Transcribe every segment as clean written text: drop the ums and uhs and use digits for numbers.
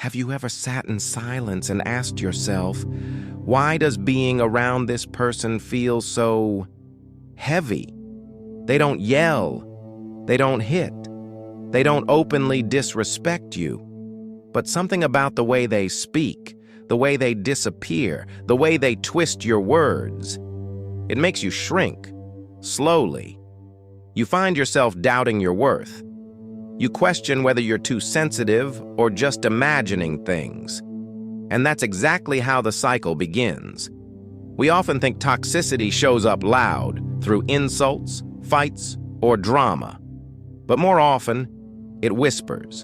Have you ever sat in silence and asked yourself, why does being around this person feel so heavy? They don't yell. They don't hit. They don't openly disrespect you. But something about the way they speak, the way they disappear, the way they twist your words, it makes you shrink, slowly. You find yourself doubting your worth. You question whether you're too sensitive or just imagining things. And that's exactly how the cycle begins. We often think toxicity shows up loud through insults, fights, or drama. But more often, it whispers.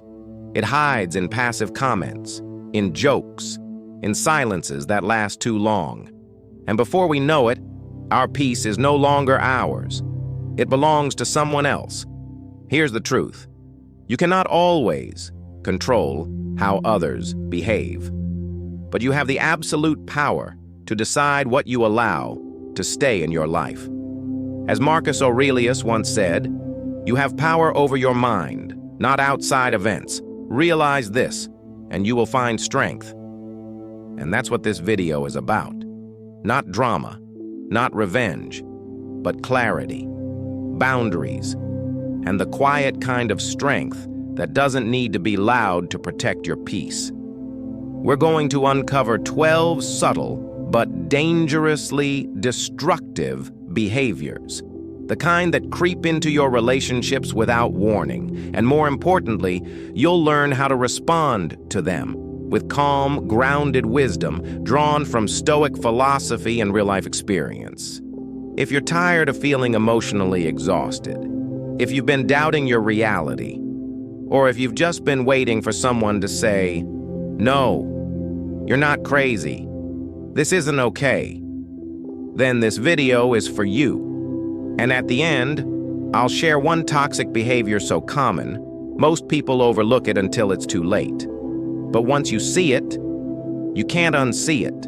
It hides in passive comments, in jokes, in silences that last too long. And before we know it, our peace is no longer ours. It belongs to someone else. Here's the truth. You cannot always control how others behave, but you have the absolute power to decide what you allow to stay in your life. As Marcus Aurelius once said, you have power over your mind, not outside events. Realize this, and you will find strength. And that's what this video is about. Not drama, not revenge, but clarity, boundaries, and the quiet kind of strength that doesn't need to be loud to protect your peace. We're going to uncover 12 subtle but dangerously destructive behaviors, the kind that creep into your relationships without warning. And more importantly, you'll learn how to respond to them with calm, grounded wisdom drawn from Stoic philosophy and real-life experience. If you're tired of feeling emotionally exhausted, if you've been doubting your reality, or if you've just been waiting for someone to say, "No, you're not crazy. This isn't okay," then this video is for you. And at the end, I'll share one toxic behavior so common, most people overlook it until it's too late. But once you see it, you can't unsee it,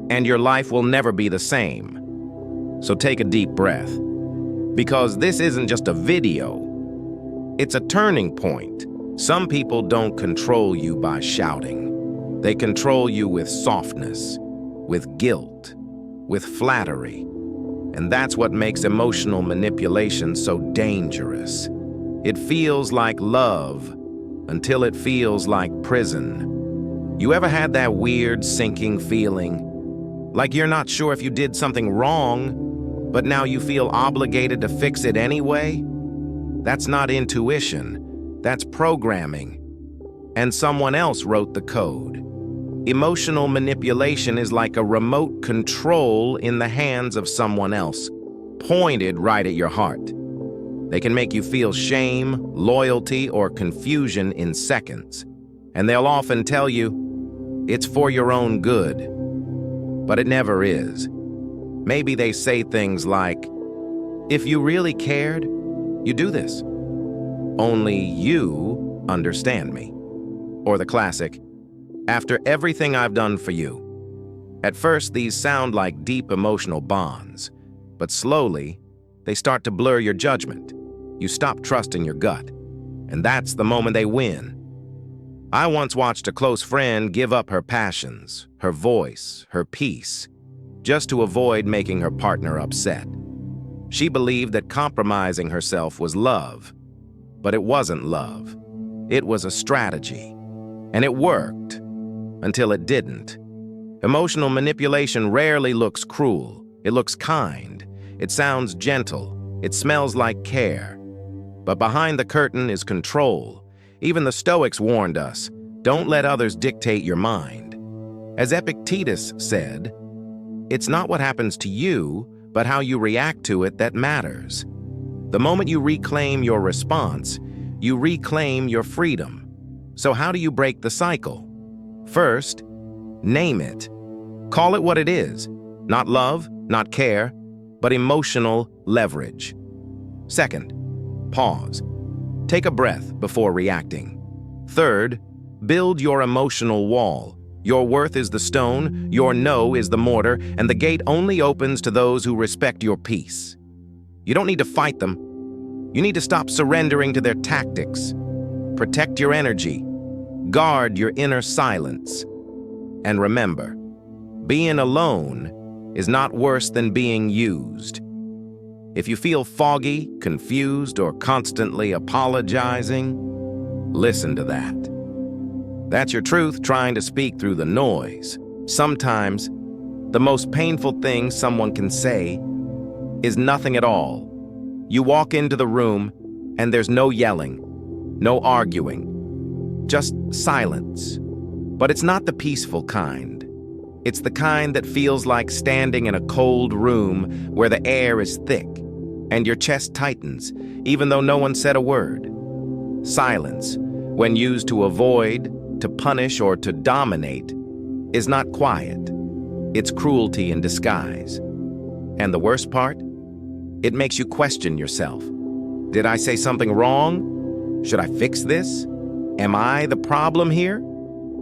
and your life will never be the same. So take a deep breath, because this isn't just a video. It's a turning point. Some people don't control you by shouting. They control you with softness, with guilt, with flattery. And that's what makes emotional manipulation so dangerous. It feels like love until it feels like prison. You ever had that weird sinking feeling? Like you're not sure if you did something wrong, but now you feel obligated to fix it anyway? That's not intuition. That's programming. And someone else wrote the code. Emotional manipulation is like a remote control in the hands of someone else, pointed right at your heart. They can make you feel shame, loyalty, or confusion in seconds. And they'll often tell you, it's for your own good. But it never is. Maybe they say things like, if you really cared, you do this. Only you understand me. Or the classic, after everything I've done for you. At first, these sound like deep emotional bonds, but slowly, they start to blur your judgment. You stop trusting your gut, and that's the moment they win. I once watched a close friend give up her passions, her voice, her peace, just to avoid making her partner upset. She believed that compromising herself was love, but it wasn't love. It was a strategy, and it worked until it didn't. Emotional manipulation rarely looks cruel. It looks kind. It sounds gentle. It smells like care. But behind the curtain is control. Even the Stoics warned us, don't let others dictate your mind. As Epictetus said, it's not what happens to you, but how you react to it that matters. The moment you reclaim your response, you reclaim your freedom. So how do you break the cycle? First, name it. Call it what it is. Not love, not care, but emotional leverage. Second, pause. Take a breath before reacting. Third, build your emotional wall. Your worth is the stone, your no is the mortar, and the gate only opens to those who respect your peace. You don't need to fight them. You need to stop surrendering to their tactics. Protect your energy. Guard your inner silence. And remember, being alone is not worse than being used. If you feel foggy, confused, or constantly apologizing, listen to that. That's your truth trying to speak through the noise. Sometimes, the most painful thing someone can say is nothing at all. You walk into the room, and there's no yelling, no arguing, just silence. But it's not the peaceful kind. It's the kind that feels like standing in a cold room where the air is thick and your chest tightens, even though no one said a word. Silence, when used to avoid, to punish, or to dominate, is not quiet. It's cruelty in disguise. And the worst part? It makes you question yourself. Did I say something wrong? Should I fix this? Am I the problem here?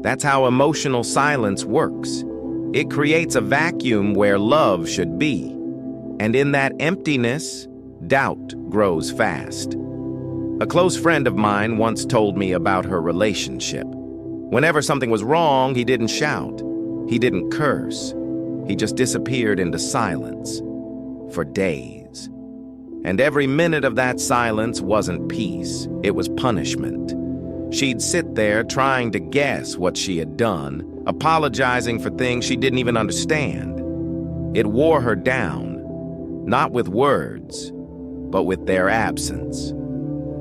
That's how emotional silence works. It creates a vacuum where love should be. And in that emptiness, doubt grows fast. A close friend of mine once told me about her relationship. Whenever something was wrong, he didn't shout. He didn't curse. He just disappeared into silence for days. And every minute of that silence wasn't peace. It was punishment. She'd sit there trying to guess what she had done, apologizing for things she didn't even understand. It wore her down, not with words, but with their absence.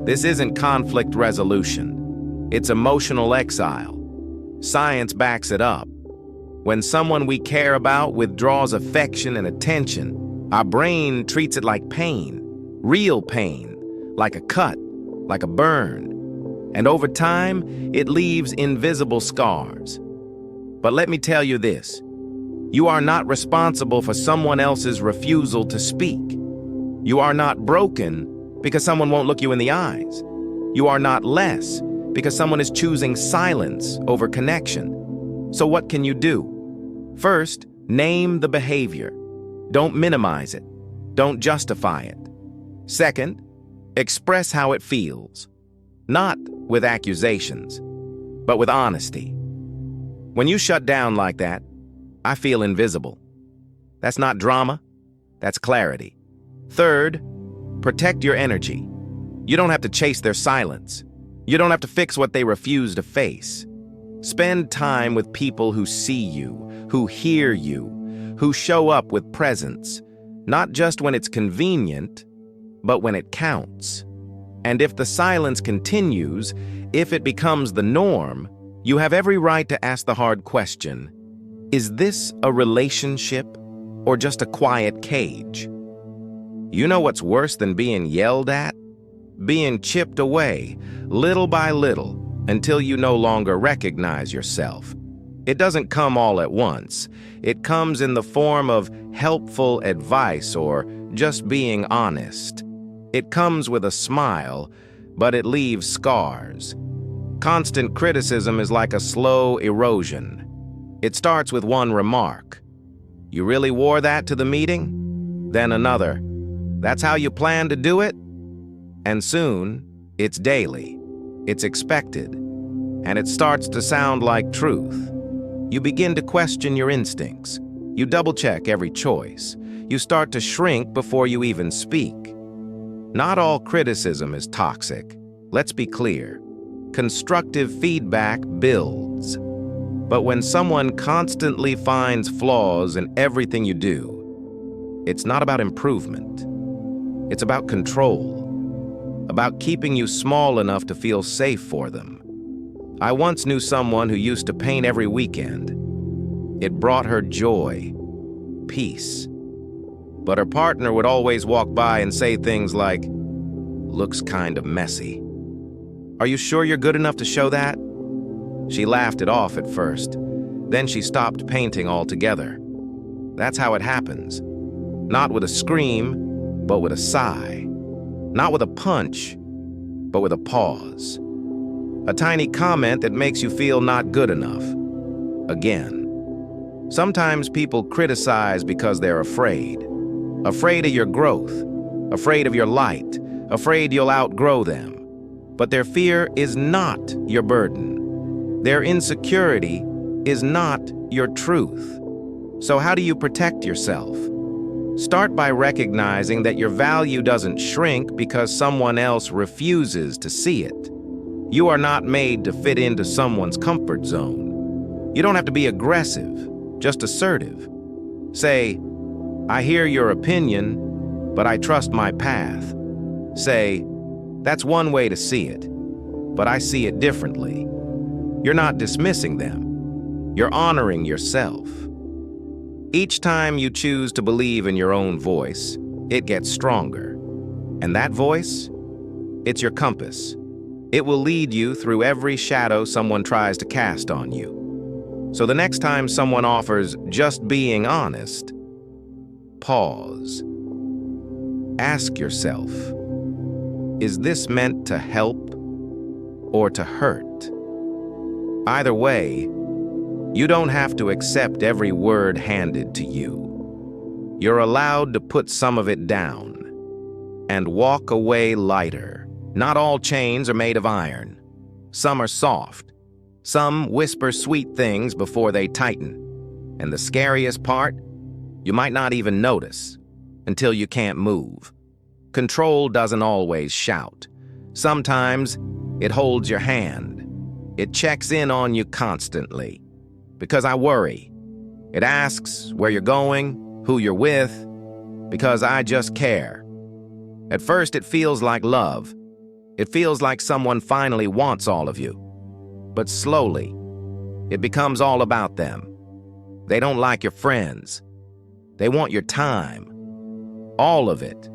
This isn't conflict resolution. It's emotional exile. Science backs it up. When someone we care about withdraws affection and attention, our brain treats it like pain, real pain, like a cut, like a burn. And over time, it leaves invisible scars. But let me tell you this. You are not responsible for someone else's refusal to speak. You are not broken because someone won't look you in the eyes. You are not less because someone is choosing silence over connection. So what can you do? First, name the behavior. Don't minimize it. Don't justify it. Second, express how it feels. Not with accusations, but with honesty. When you shut down like that, I feel invisible. That's not drama, that's clarity. Third, protect your energy. You don't have to chase their silence. You don't have to fix what they refuse to face. Spend time with people who see you, who hear you, who show up with presence, not just when it's convenient, but when it counts. And if the silence continues, if it becomes the norm, you have every right to ask the hard question, is this a relationship or just a quiet cage? You know what's worse than being yelled at? Being chipped away, little by little, until you no longer recognize yourself. It doesn't come all at once. It comes in the form of helpful advice or just being honest. It comes with a smile, but it leaves scars. Constant criticism is like a slow erosion. It starts with one remark. You really wore that to the meeting? Then another. That's how you plan to do it? And soon, it's daily. It's expected. And it starts to sound like truth. You begin to question your instincts. You double-check every choice. You start to shrink before you even speak. Not all criticism is toxic. Let's be clear. Constructive feedback builds. But when someone constantly finds flaws in everything you do, it's not about improvement. It's about control. About keeping you small enough to feel safe for them. I once knew someone who used to paint every weekend. It brought her joy, peace. But her partner would always walk by and say things like, "Looks kind of messy. Are you sure you're good enough to show that?" She laughed it off at first. Then she stopped painting altogether. That's how it happens. Not with a scream, but with a sigh. Not with a punch, but with a pause. A tiny comment that makes you feel not good enough. Again. Sometimes people criticize because they're afraid. Afraid of your growth, afraid of your light, afraid you'll outgrow them. But their fear is not your burden. Their insecurity is not your truth. So how do you protect yourself? Start by recognizing that your value doesn't shrink because someone else refuses to see it. You are not made to fit into someone's comfort zone. You don't have to be aggressive, just assertive. Say, "I hear your opinion, but I trust my path." Say, "That's one way to see it, but I see it differently." You're not dismissing them. You're honoring yourself. Each time you choose to believe in your own voice, it gets stronger. And that voice? It's your compass. It will lead you through every shadow someone tries to cast on you. So the next time someone offers just being honest, pause. Ask yourself, is this meant to help or to hurt? Either way, you don't have to accept every word handed to you. You're allowed to put some of it down and walk away lighter. Not all chains are made of iron. Some are soft. Some whisper sweet things before they tighten. And the scariest part, you might not even notice until you can't move. Control doesn't always shout. Sometimes it holds your hand. It checks in on you constantly. Because I worry. It asks where you're going, who you're with, because I just care. At first, it feels like love. It feels like someone finally wants all of you. But slowly, it becomes all about them. They don't like your friends. They want your time. All of it.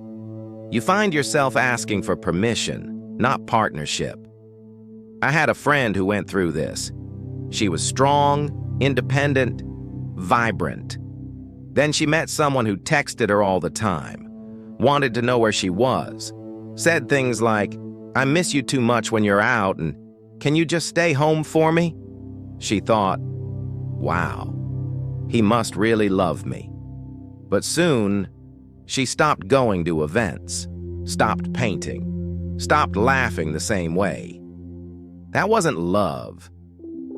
You find yourself asking for permission, not partnership. I had a friend who went through this. She was strong, independent, vibrant. Then she met someone who texted her all the time, wanted to know where she was, said things like, "I miss you too much when you're out, and can you just stay home for me?" She thought, wow, he must really love me. But soon, she stopped going to events, stopped painting, stopped laughing the same way. That wasn't love.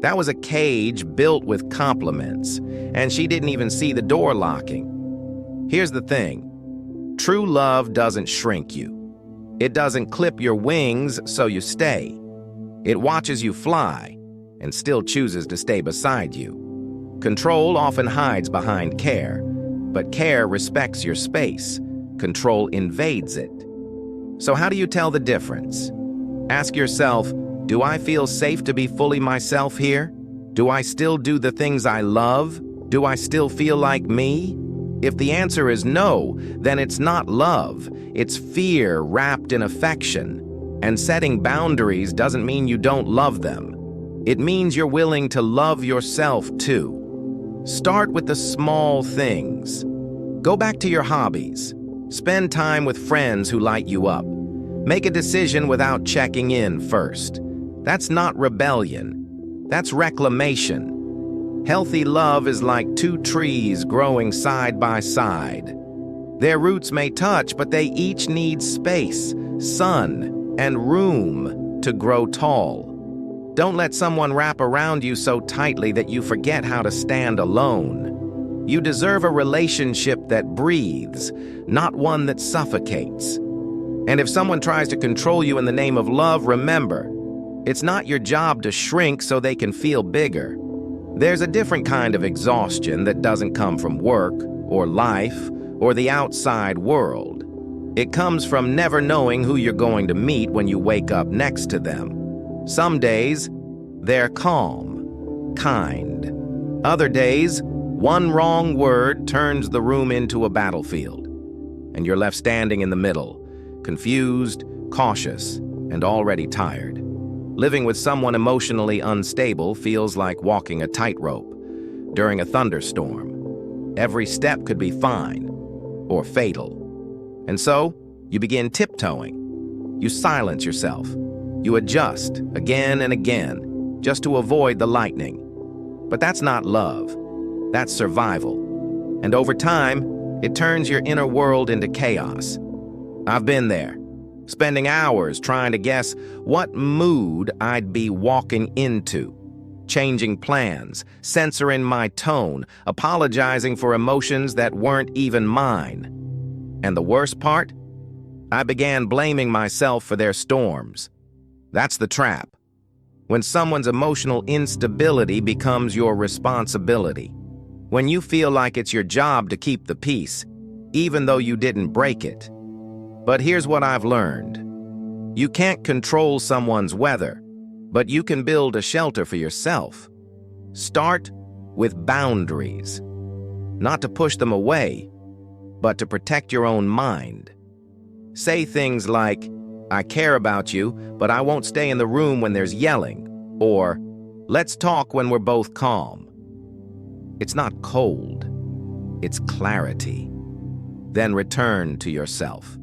That was a cage built with compliments, and she didn't even see the door locking. Here's the thing. True love doesn't shrink you. It doesn't clip your wings so you stay. It watches you fly and still chooses to stay beside you. Control often hides behind care, but care respects your space. Control invades it. So how do you tell the difference? Ask yourself, do I feel safe to be fully myself here? Do I still do the things I love? Do I still feel like me? If the answer is no, then it's not love. It's fear wrapped in affection. And setting boundaries doesn't mean you don't love them. It means you're willing to love yourself too. Start with the small things. Go back to your hobbies. Spend time with friends who light you up. Make a decision without checking in first. That's not rebellion. That's reclamation. Healthy love is like two trees growing side by side. Their roots may touch, but they each need space, sun, and room to grow tall. Don't let someone wrap around you so tightly that you forget how to stand alone. You deserve a relationship that breathes, not one that suffocates. And if someone tries to control you in the name of love, remember, it's not your job to shrink so they can feel bigger. There's a different kind of exhaustion that doesn't come from work or life or the outside world. It comes from never knowing who you're going to meet when you wake up next to them. Some days, they're calm, kind. Other days, one wrong word turns the room into a battlefield, and you're left standing in the middle, confused, cautious, and already tired. Living with someone emotionally unstable feels like walking a tightrope during a thunderstorm. Every step could be fine or fatal. And so, you begin tiptoeing. You silence yourself. You adjust again and again just to avoid the lightning. But that's not love. That's survival. And over time, it turns your inner world into chaos. I've been there, spending hours trying to guess what mood I'd be walking into. changing plans, censoring my tone, apologizing for emotions that weren't even mine. And the worst part? I began blaming myself for their storms. That's the trap. When someone's emotional instability becomes your responsibility. When you feel like it's your job to keep the peace, even though you didn't break it. But here's what I've learned. You can't control someone's weather, but you can build a shelter for yourself. Start with boundaries. Not to push them away, but to protect your own mind. Say things like, "I care about you, but I won't stay in the room when there's yelling," or "Let's talk when we're both calm." It's not cold, it's clarity. Then return to yourself.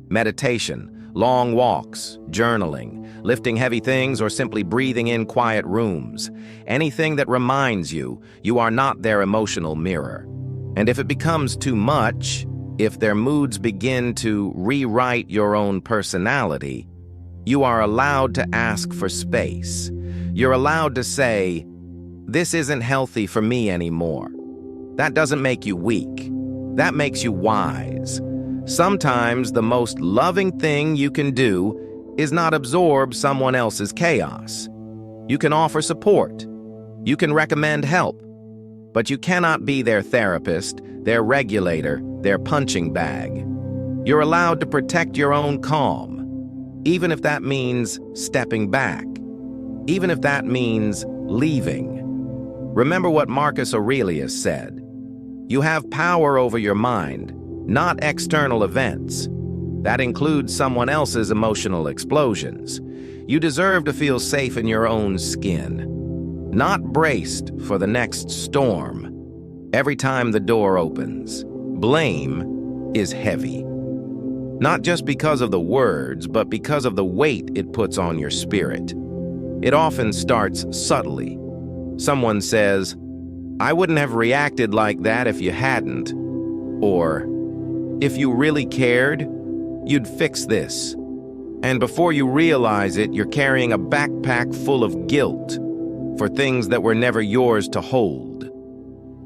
Meditation, long walks, journaling, lifting heavy things, or simply breathing in quiet rooms. Anything that reminds you you are not their emotional mirror. And if it becomes too much, if their moods begin to rewrite your own personality, you are allowed to ask for space. You're allowed to say, "This isn't healthy for me anymore." That doesn't make you weak. That makes you wise. Sometimes the most loving thing you can do is not absorb someone else's chaos. You can offer support. You can recommend help. But you cannot be their therapist, their regulator, their punching bag. You're allowed to protect your own calm, even if that means stepping back, even if that means leaving. Remember what Marcus Aurelius said. You have power over your mind, not external events. That includes someone else's emotional explosions. You deserve to feel safe in your own skin, not braced for the next storm. Every time the door opens, blame is heavy. Not just because of the words, but because of the weight it puts on your spirit. It often starts subtly. Someone says, "I wouldn't have reacted like that if you hadn't." Or, "If you really cared, you'd fix this." And before you realize it, you're carrying a backpack full of guilt for things that were never yours to hold.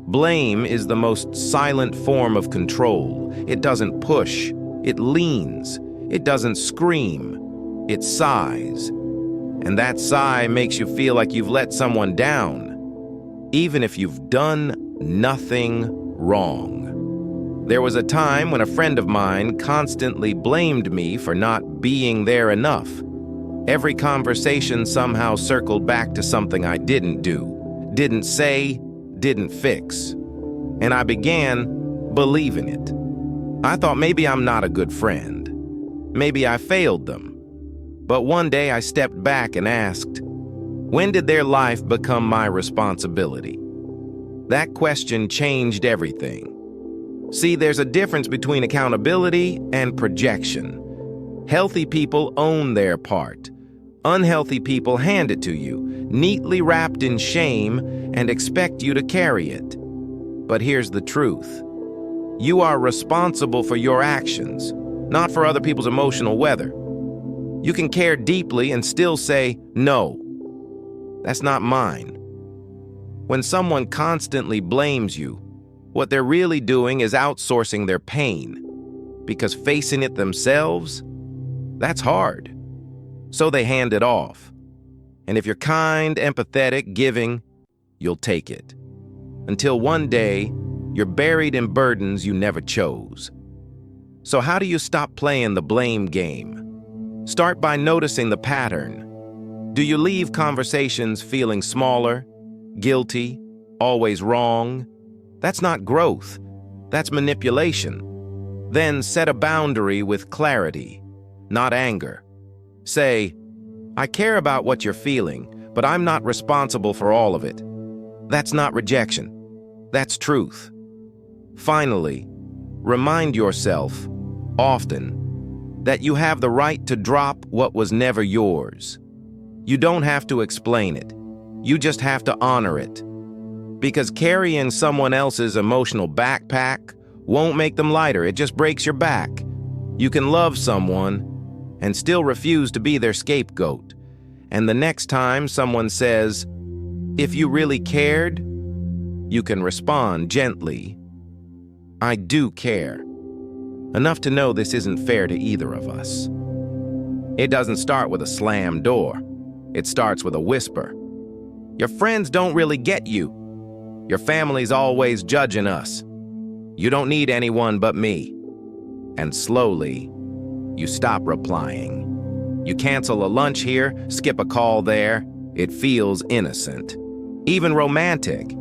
Blame is the most silent form of control. It doesn't push, it leans. It doesn't scream, it sighs. And that sigh makes you feel like you've let someone down, even if you've done nothing wrong. There was a time when a friend of mine constantly blamed me for not being there enough. Every conversation somehow circled back to something I didn't do, didn't say, didn't fix. And I began believing it. I thought maybe I'm not a good friend. Maybe I failed them. But one day I stepped back and asked, when did their life become my responsibility? That question changed everything. See, there's a difference between accountability and projection. Healthy people own their part. Unhealthy people hand it to you, neatly wrapped in shame, and expect you to carry it. But here's the truth. You are responsible for your actions, not for other people's emotional weather. You can care deeply and still say, "No, that's not mine." When someone constantly blames you, what they're really doing is outsourcing their pain, because facing it themselves, that's hard. So they hand it off. And if you're kind, empathetic, giving, you'll take it. Until one day, you're buried in burdens you never chose. So how do you stop playing the blame game? Start by noticing the pattern. Do you leave conversations feeling smaller, guilty, always wrong? That's not growth. That's manipulation. Then set a boundary with clarity, not anger. Say, "I care about what you're feeling, but I'm not responsible for all of it." That's not rejection. That's truth. Finally, remind yourself, often, that you have the right to drop what was never yours. You don't have to explain it. You just have to honor it. Because carrying someone else's emotional backpack won't make them lighter, it just breaks your back. You can love someone and still refuse to be their scapegoat. And the next time someone says, If you really cared, you can respond gently. I do care. Enough to know this isn't fair to either of us. It doesn't start with a slammed door. It starts with a whisper. Your friends don't really get you. Your family's always judging us. You don't need anyone but me. And slowly, you stop replying. You cancel a lunch here, skip a call there. It feels innocent. Even romantic.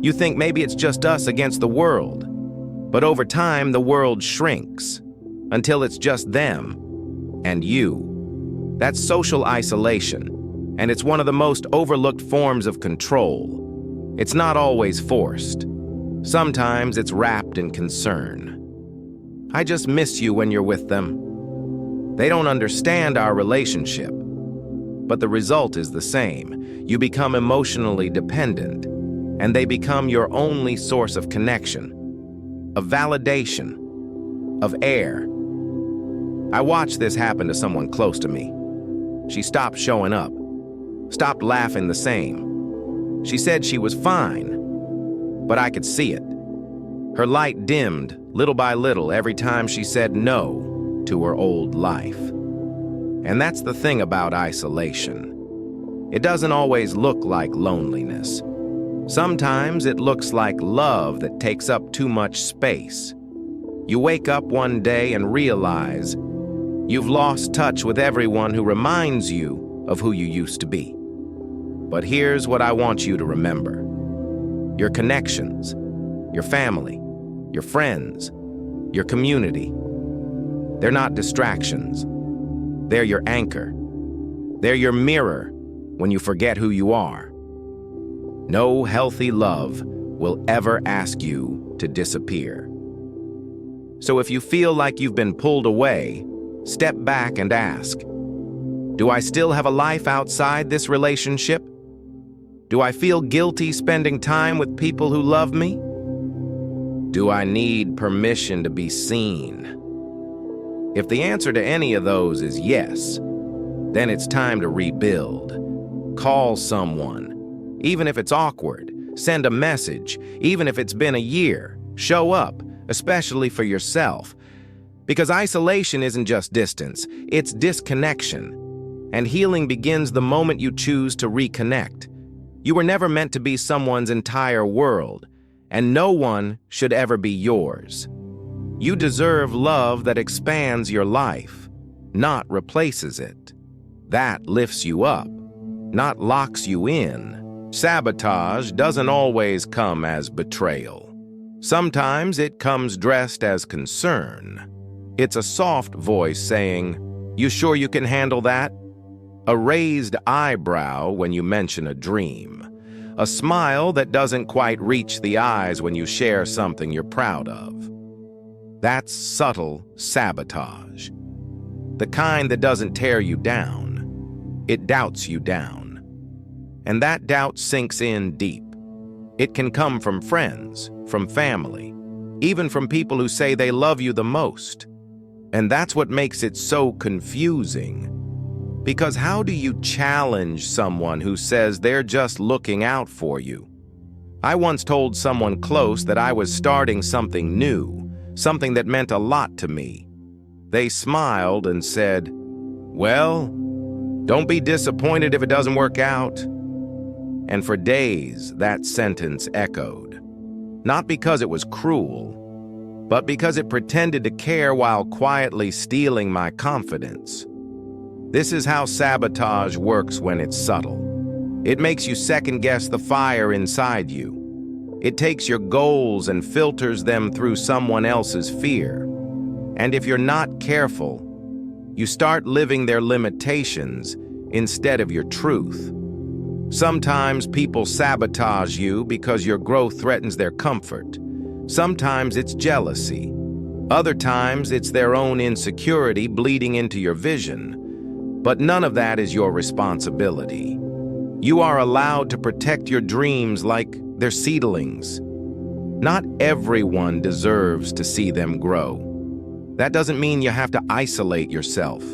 You think maybe it's just us against the world. But over time, the world shrinks until it's just them and you. That's social isolation, and it's one of the most overlooked forms of control. It's not always forced. Sometimes it's wrapped in concern. I just miss you when you're with them. They don't understand our relationship, but the result is the same. You become emotionally dependent, and they become your only source of connection, of validation, of air. I watched this happen to someone close to me. She stopped showing up, stopped laughing the same. She said she was fine, but I could see it. Her light dimmed little by little every time she said no to her old life. And that's the thing about isolation. It doesn't always look like loneliness. Sometimes it looks like love that takes up too much space. You wake up one day and realize you've lost touch with everyone who reminds you of who you used to be. But here's what I want you to remember. Your connections, your family, your friends, your community, they're not distractions. They're your anchor. They're your mirror when you forget who you are. No healthy love will ever ask you to disappear. So if you feel like you've been pulled away, step back and ask, do I still have a life outside this relationship? Do I feel guilty spending time with people who love me? Do I need permission to be seen? If the answer to any of those is yes, then it's time to rebuild. Call someone, even if it's awkward. Send a message, even if it's been a year. Show up, especially for yourself. Because isolation isn't just distance, it's disconnection. And healing begins the moment you choose to reconnect. You were never meant to be someone's entire world, and no one should ever be yours. You deserve love that expands your life, not replaces it. That lifts you up, not locks you in. Sabotage doesn't always come as betrayal. Sometimes it comes dressed as concern. It's a soft voice saying, "You sure you can handle that?" A raised eyebrow when you mention a dream. A smile that doesn't quite reach the eyes when you share something you're proud of. That's subtle sabotage. The kind that doesn't tear you down. It doubts you down. And that doubt sinks in deep. It can come from friends, from family, even from people who say they love you the most. And that's what makes it so confusing. Because how do you challenge someone who says they're just looking out for you? I once told someone close that I was starting something new, something that meant a lot to me. They smiled and said, "Well, don't be disappointed if it doesn't work out." And for days, that sentence echoed. Not because it was cruel, but because it pretended to care while quietly stealing my confidence. This is how sabotage works when it's subtle. It makes you second-guess the fire inside you. It takes your goals and filters them through someone else's fear. And if you're not careful, you start living their limitations instead of your truth. Sometimes people sabotage you because your growth threatens their comfort. Sometimes it's jealousy. Other times it's their own insecurity bleeding into your vision. But none of that is your responsibility. You are allowed to protect your dreams like they're seedlings. Not everyone deserves to see them grow. That doesn't mean you have to isolate yourself.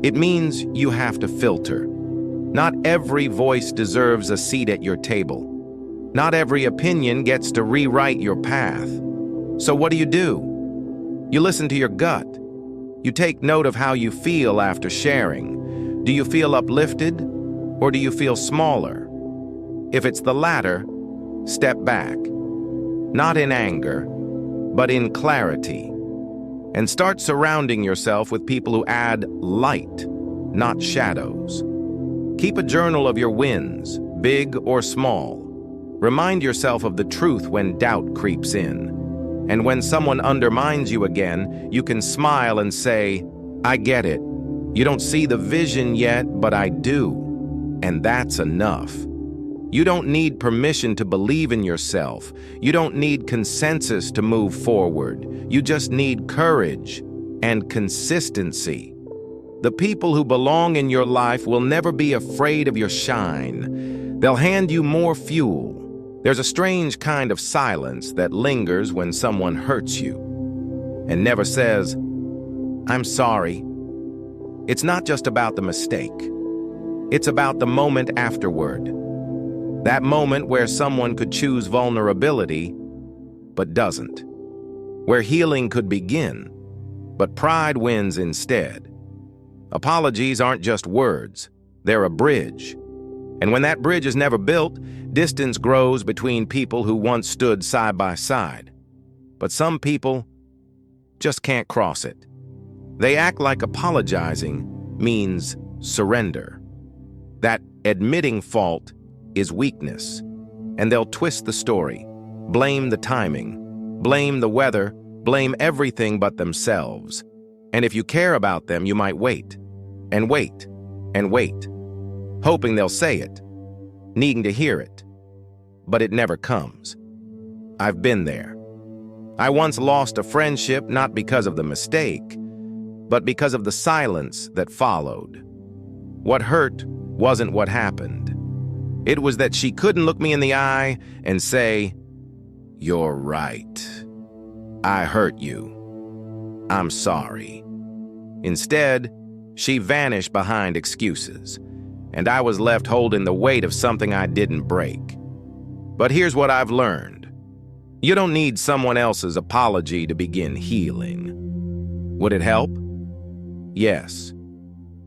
It means you have to filter. Not every voice deserves a seat at your table. Not every opinion gets to rewrite your path. So what do? You listen to your gut. You take note of how you feel after sharing. Do you feel uplifted, or do you feel smaller? If it's the latter, step back. Not in anger, but in clarity. And start surrounding yourself with people who add light, not shadows. Keep a journal of your wins, big or small. Remind yourself of the truth when doubt creeps in. And when someone undermines you again, you can smile and say, I get it. You don't see the vision yet, but I do. And that's enough. You don't need permission to believe in yourself. You don't need consensus to move forward. You just need courage and consistency. The people who belong in your life will never be afraid of your shine. They'll hand you more fuel. There's a strange kind of silence that lingers when someone hurts you and never says, I'm sorry. It's not just about the mistake. It's about the moment afterward. That moment where someone could choose vulnerability, but doesn't. Where healing could begin, but pride wins instead. Apologies aren't just words, they're a bridge. And when that bridge is never built, distance grows between people who once stood side by side. But some people just can't cross it. They act like apologizing means surrender. That admitting fault is weakness. And they'll twist the story, blame the timing, blame the weather, blame everything but themselves. And if you care about them, you might wait, and wait, and wait, hoping they'll say it, needing to hear it. But it never comes. I've been there. I once lost a friendship not because of the mistake, but because of the silence that followed. What hurt wasn't what happened. It was that she couldn't look me in the eye and say, You're right. I hurt you. I'm sorry. Instead, she vanished behind excuses, and I was left holding the weight of something I didn't break. But here's what I've learned. You don't need someone else's apology to begin healing. Would it help? Yes.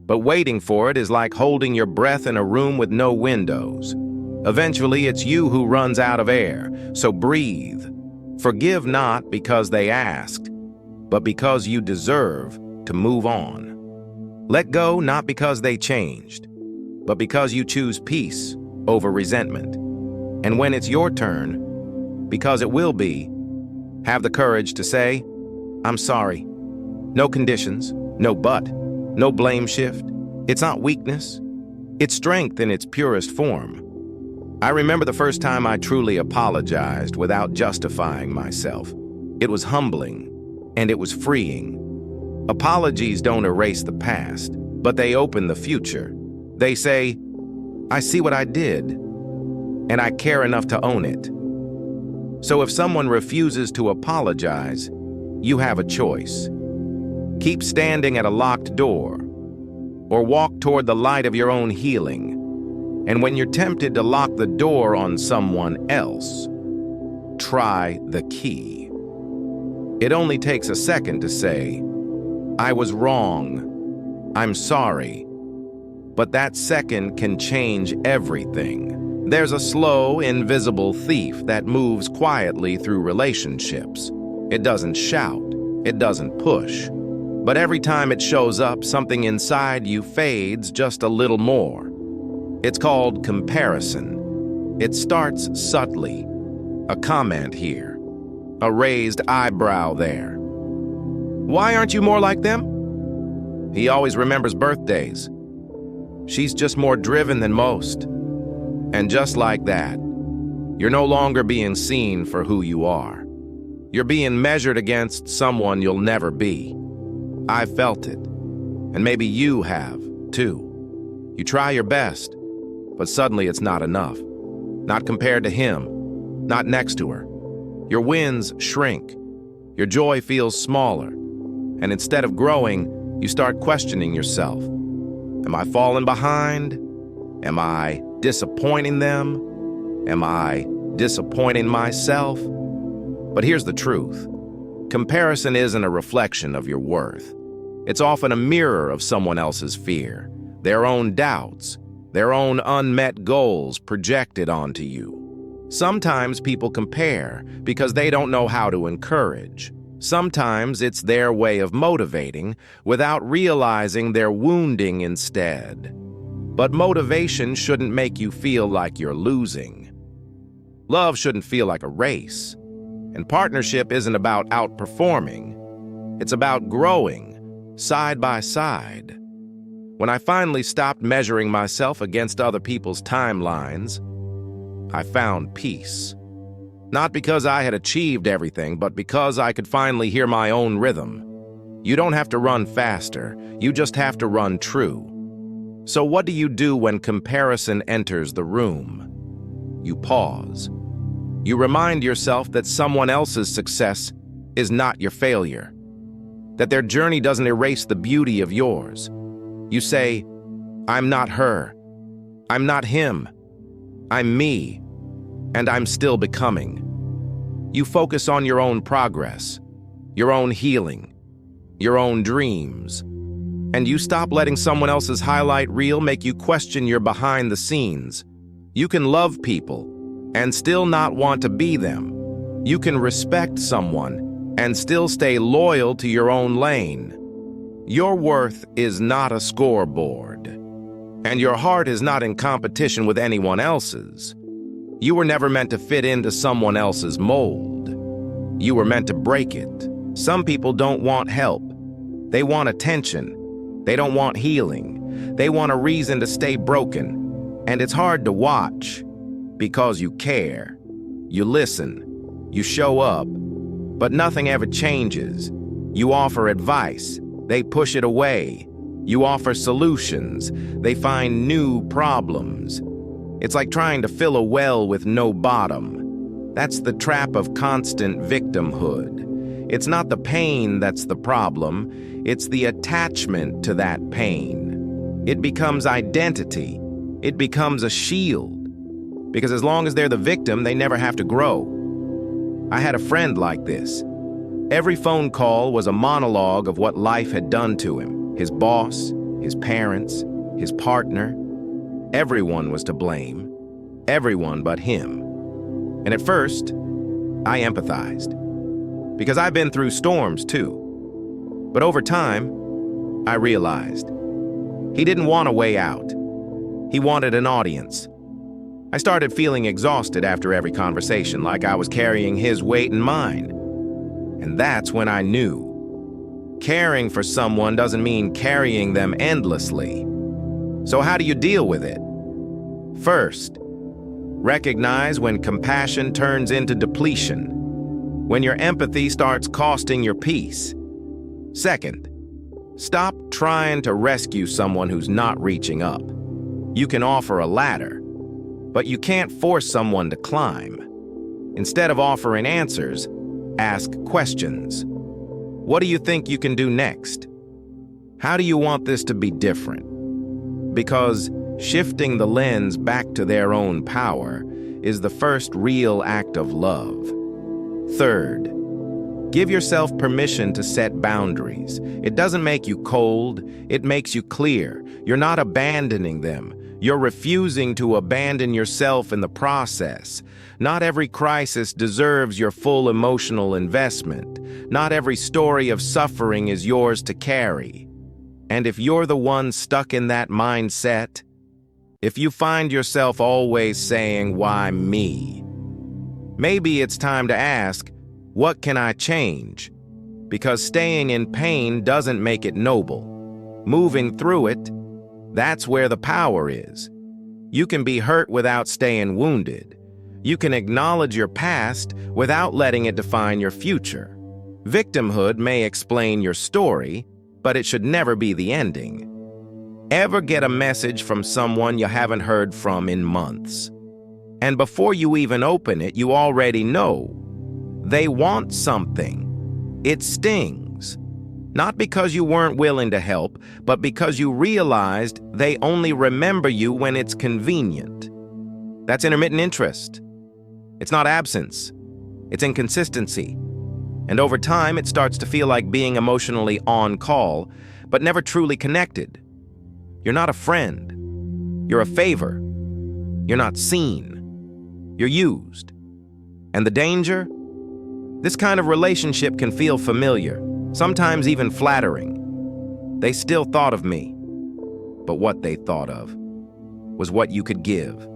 But waiting for it is like holding your breath in a room with no windows. Eventually, it's you who runs out of air, so breathe. Forgive not because they asked, but because you deserve to move on. Let go not because they changed, but because you choose peace over resentment. And when it's your turn, because it will be, have the courage to say, I'm sorry. No conditions, no but, no blame shift. It's not weakness. It's strength in its purest form. I remember the first time I truly apologized without justifying myself. It was humbling, and it was freeing. Apologies don't erase the past, but they open the future. They say, I see what I did, and I care enough to own it. So if someone refuses to apologize, you have a choice. Keep standing at a locked door, or walk toward the light of your own healing. And when you're tempted to lock the door on someone else, try the key. It only takes a second to say, I was wrong. I'm sorry. But that second can change everything. There's a slow, invisible thief that moves quietly through relationships. It doesn't shout. It doesn't push. But every time it shows up, something inside you fades just a little more. It's called comparison. It starts subtly. A comment here. A raised eyebrow there. Why aren't you more like them? He always remembers birthdays. She's just more driven than most. And just like that, you're no longer being seen for who you are. You're being measured against someone you'll never be. I've felt it, and maybe you have, too. You try your best, but suddenly it's not enough. Not compared to him, not next to her. Your wins shrink. Your joy feels smaller. And instead of growing, you start questioning yourself. Am I falling behind? Am I disappointing them? Am I disappointing myself? But here's the truth. Comparison isn't a reflection of your worth. It's often a mirror of someone else's fear, their own doubts, their own unmet goals projected onto you. Sometimes people compare because they don't know how to encourage. Sometimes it's their way of motivating without realizing they're wounding instead. But motivation shouldn't make you feel like you're losing. Love shouldn't feel like a race. And partnership isn't about outperforming. It's about growing, side by side. When I finally stopped measuring myself against other people's timelines, I found peace. Not because I had achieved everything, but because I could finally hear my own rhythm. You don't have to run faster, you just have to run true. So what do you do when comparison enters the room? You pause. You remind yourself that someone else's success is not your failure, that their journey doesn't erase the beauty of yours. You say, I'm not her, I'm not him, I'm me, and I'm still becoming. You focus on your own progress, your own healing, your own dreams, and you stop letting someone else's highlight reel make you question your behind the scenes. You can love people and still not want to be them. You can respect someone and still stay loyal to your own lane. Your worth is not a scoreboard, and your heart is not in competition with anyone else's. You were never meant to fit into someone else's mold. You were meant to break it. Some people don't want help. They want attention. They don't want healing. They want a reason to stay broken. And it's hard to watch because you care. You listen. You show up. But nothing ever changes. You offer advice. They push it away. You offer solutions. They find new problems. It's like trying to fill a well with no bottom. That's the trap of constant victimhood. It's not the pain that's the problem. It's the attachment to that pain. It becomes identity. It becomes a shield. Because as long as they're the victim, they never have to grow. I had a friend like this. Every phone call was a monologue of what life had done to him. His boss, his parents, his partner. Everyone was to blame. Everyone but him. And at first, I empathized. Because I've been through storms too. But over time, I realized he didn't want a way out. He wanted an audience. I started feeling exhausted after every conversation, like I was carrying his weight and mine. And that's when I knew. Caring for someone doesn't mean carrying them endlessly. So how do you deal with it? First, recognize when compassion turns into depletion. When your empathy starts costing your peace. Second, stop trying to rescue someone who's not reaching up. You can offer a ladder, but you can't force someone to climb. Instead of offering answers, ask questions. What do you think you can do next? How do you want this to be different? Because shifting the lens back to their own power is the first real act of love. Third, give yourself permission to set boundaries. It doesn't make you cold, it makes you clear. You're not abandoning them. You're refusing to abandon yourself in the process. Not every crisis deserves your full emotional investment. Not every story of suffering is yours to carry. And if you're the one stuck in that mindset, if you find yourself always saying, "Why me?" maybe it's time to ask, what can I change? Because staying in pain doesn't make it noble. Moving through it, that's where the power is. You can be hurt without staying wounded. You can acknowledge your past without letting it define your future. Victimhood may explain your story, but it should never be the ending. Ever get a message from someone you haven't heard from in months? And before you even open it, you already know. They want something. It stings. Not because you weren't willing to help, but because you realized they only remember you when it's convenient. That's intermittent interest. It's not absence. It's inconsistency. And over time, it starts to feel like being emotionally on call, but never truly connected. You're not a friend. You're a favor. You're not seen. You're used. And the danger? This kind of relationship can feel familiar, sometimes even flattering. They still thought of me, but what they thought of was what you could give.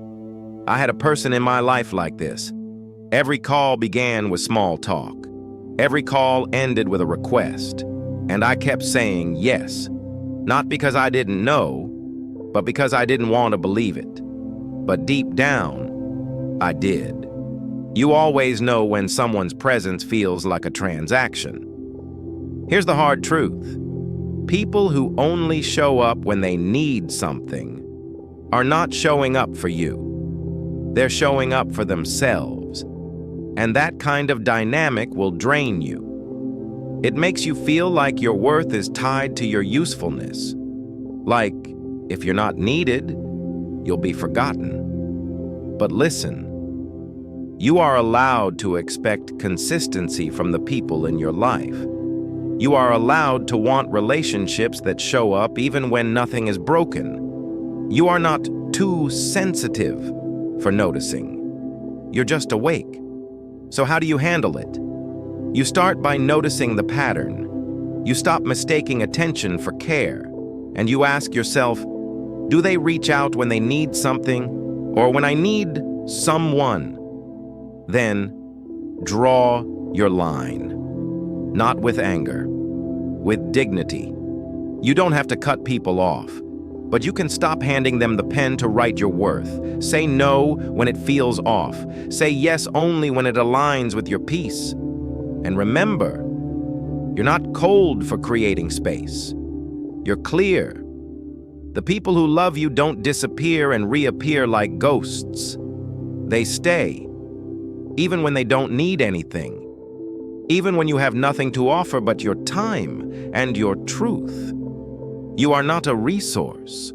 I had a person in my life like this. Every call began with small talk. Every call ended with a request. And I kept saying yes, not because I didn't know, but because I didn't want to believe it. But deep down, I did. You always know when someone's presence feels like a transaction. Here's the hard truth. People who only show up when they need something are not showing up for you. They're showing up for themselves. And that kind of dynamic will drain you. It makes you feel like your worth is tied to your usefulness. Like, if you're not needed, you'll be forgotten. But listen, you are allowed to expect consistency from the people in your life. You are allowed to want relationships that show up even when nothing is broken. You are not too sensitive for noticing. You're just awake. So how do you handle it? You start by noticing the pattern. You stop mistaking attention for care. And you ask yourself, do they reach out when they need something or when I need someone? Then draw your line. Not with anger, with dignity. You don't have to cut people off, but you can stop handing them the pen to write your worth. Say no when it feels off. Say yes only when it aligns with your peace. And remember, you're not cold for creating space. You're clear. The people who love you don't disappear and reappear like ghosts. They stay, even when they don't need anything. Even when you have nothing to offer but your time and your truth. You are not a resource.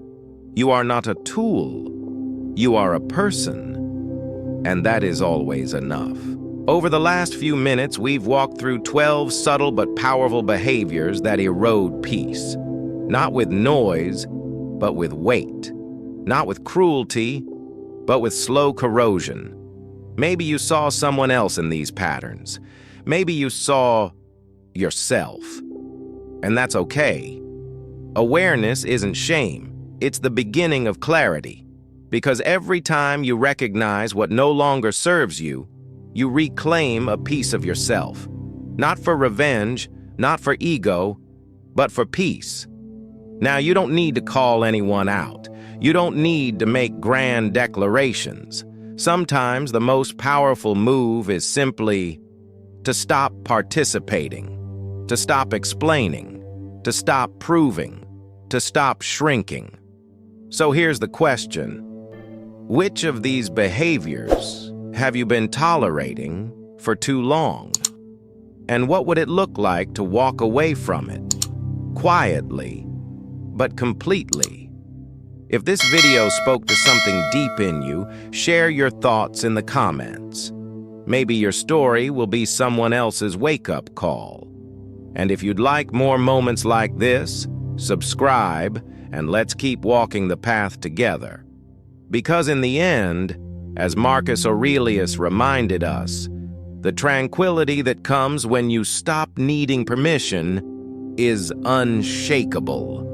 You are not a tool. You are a person. And that is always enough. Over the last few minutes, we've walked through 12 subtle but powerful behaviors that erode peace. Not with noise, but with weight. Not with cruelty, but with slow corrosion. Maybe you saw someone else in these patterns. Maybe you saw yourself. And that's okay. Awareness isn't shame. It's the beginning of clarity. Because every time you recognize what no longer serves you, you reclaim a piece of yourself. Not for revenge, not for ego, but for peace. Now, you don't need to call anyone out. You don't need to make grand declarations. Sometimes the most powerful move is simply to stop participating, to stop explaining, to stop proving, to stop shrinking. So here's the question. Which of these behaviors have you been tolerating for too long? And what would it look like to walk away from it? Quietly, but completely. If this video spoke to something deep in you, share your thoughts in the comments. Maybe your story will be someone else's wake-up call. And if you'd like more moments like this, subscribe and let's keep walking the path together. Because in the end, as Marcus Aurelius reminded us, the tranquility that comes when you stop needing permission is unshakable.